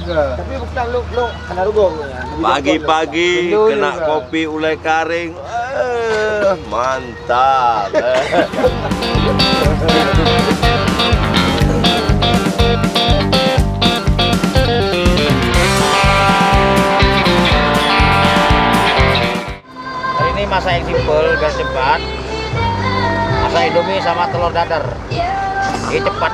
Tapi bukan lu kena rugong. Pagi-pagi kena kopi ulai karing. Mantap. Hari ini masak yang simpel biar cepat. Masak Indomie sama telur dadar. Ini cepat.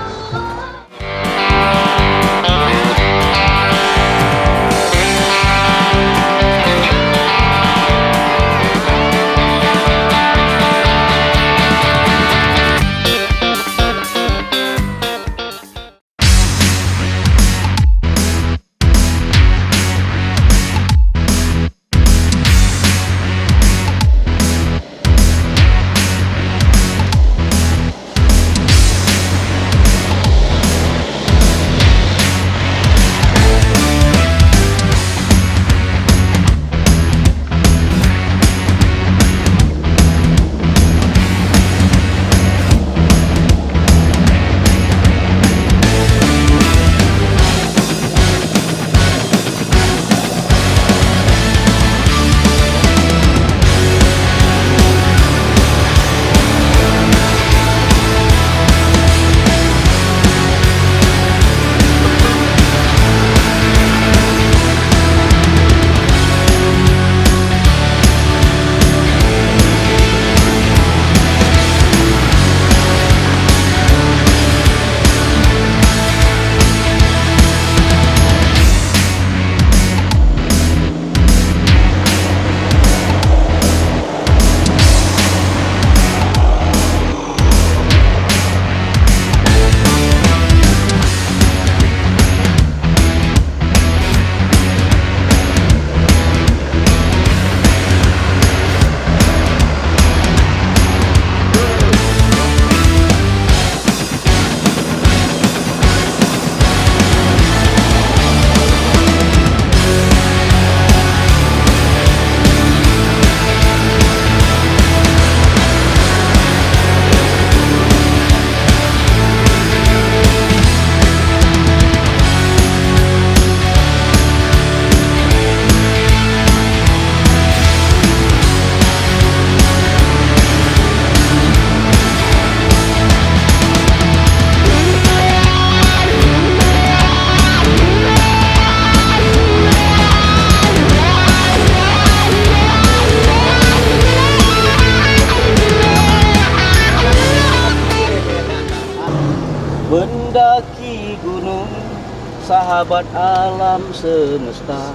sahabat alam semesta.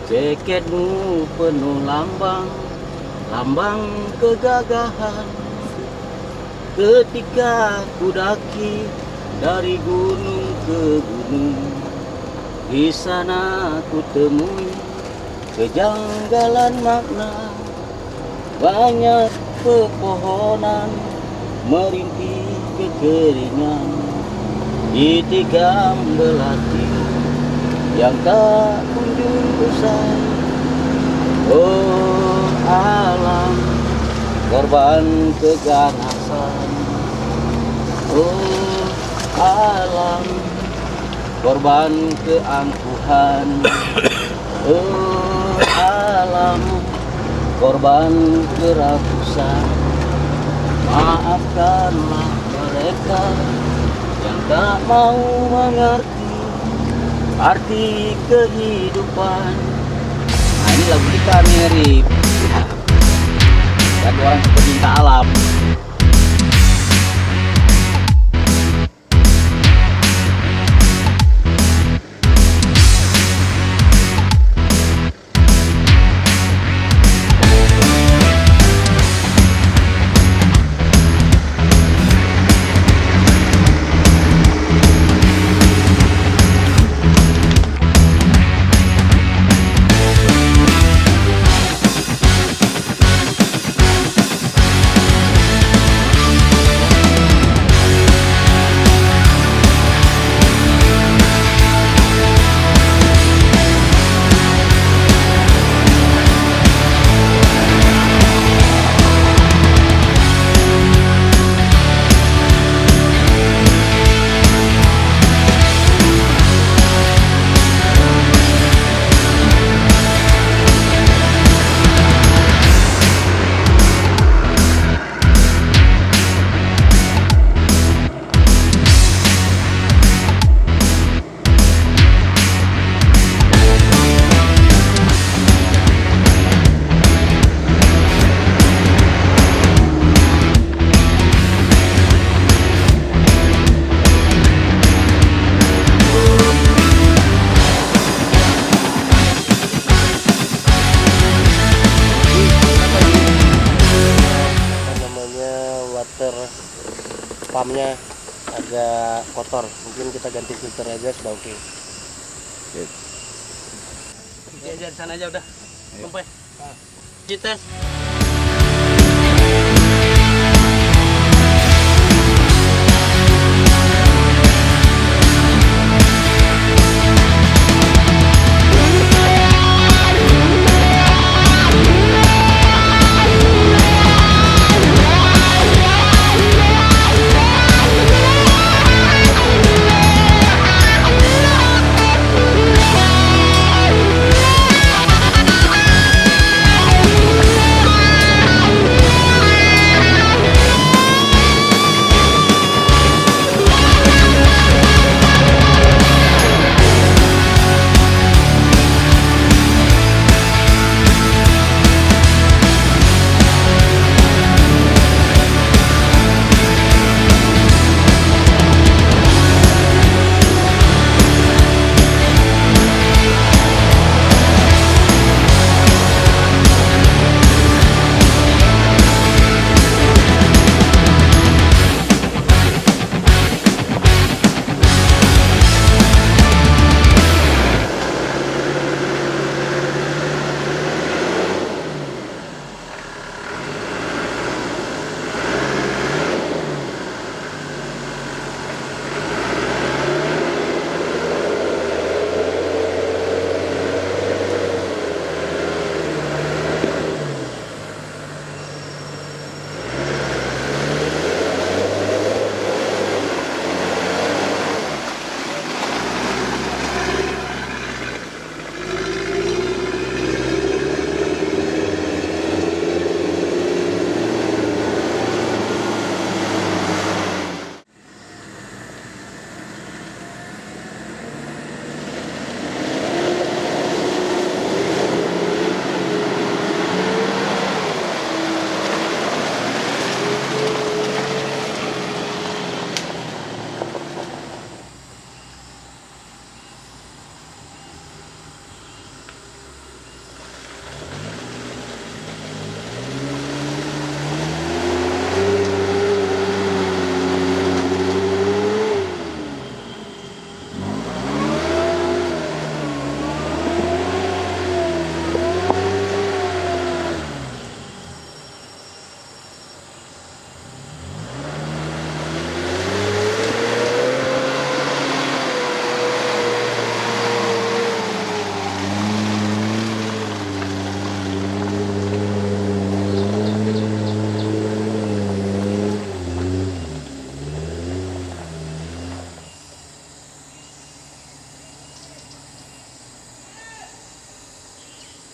Jaketmu penuh lambang, lambang kegagahan. Ketika ku daki dari gunung ke gunung, di sana ku temui kejanggalan makna. Banyak pepohonan merintih kekeringan, ditikam belati yang tak kunjung usai. Oh alam, korban keganasan. Oh alam, korban keangkuhan. Oh alam, korban kerakusan. Maafkanlah mereka yang tak mau mengerti arti kehidupan. Nah ini lagu kita mirip dan orang pecinta alam. Pumpnya agak kotor, mungkin kita ganti filter aja sudah oke. Aja di sana aja udah, sampai. Kita.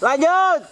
Lanjut.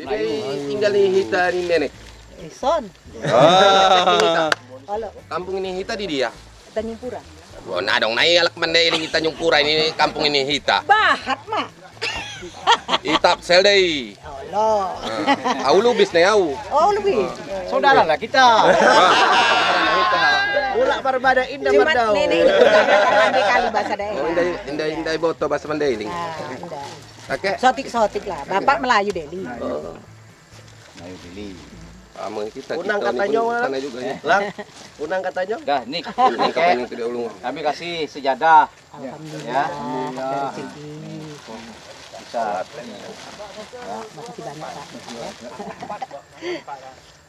Ini tinggal di Hita di nenek. Son, halo, Kampung ini Hita di dia. Tanjung Pura. Oh, nah dong, naik alak mandai ini Tanjung Pura ini kampung ini Hita. Bahat mah. Hita seldei. Allah. Au lubis nih au. Oh lebih. Saudara lah kita. Ulak berbada indah Cuma berdau. nenek itu kali kali bahasa daerah. Indah boto bahasa Mandailing. Nah, indah. Oke. Sotik lah. Bapak Melayu Deli. Sama kita. Unang kita katanya, pun Wan. sana juga ya. Lang, unang katanya. Dah, nih. Ini kapan yang tidak ulung. Kami kasih sejadah. Alhamdulillah. Ya. Rezeki. Bisa. Makasih banyak Pak.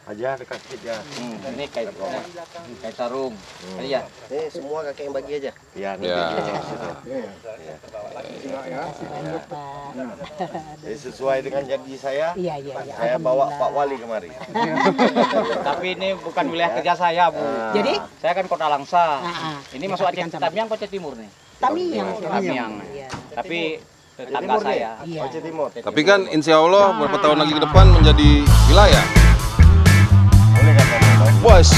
aja dekat ya. Ini kain sarung. Iya. Semua kakek yang bagi aja. Ya. Makasih banyak Pak. Sesuai dengan janji saya. Iya. Saya bawa Pak Wali kemari. Tapi ini bukan wilayah kerja saya, Bu. Jadi? Saya kan Kota Langsa. Ini masuk Aceh Sampaikan sama Tamiang, Aceh Timur nih. Tamiang. Tamiang. Iya. Tapi tetangga saya. Iya. Aceh Timur. Tapi kan insya Allah beberapa tahun lagi ke depan menjadi wilayah. Bos.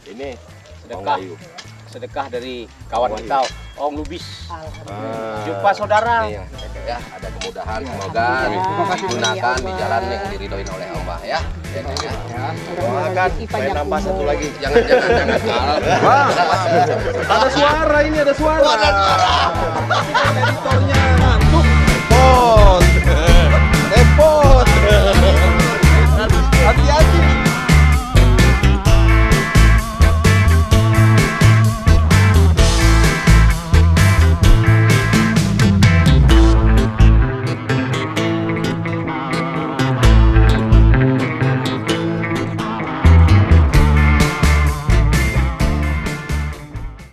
Ini Sedekah. Sedekah dari kawan kita, Om Lubis. Alhamdulillah. Jumpa saudara. Nih, ya, ada kemudahan semoga digunakan di jalan yang diridhoin oleh Allah ya. doakan saya nambah satu lagi. Jangan. Ada suara ini, ada suara. Editornya ngantuk. Bos.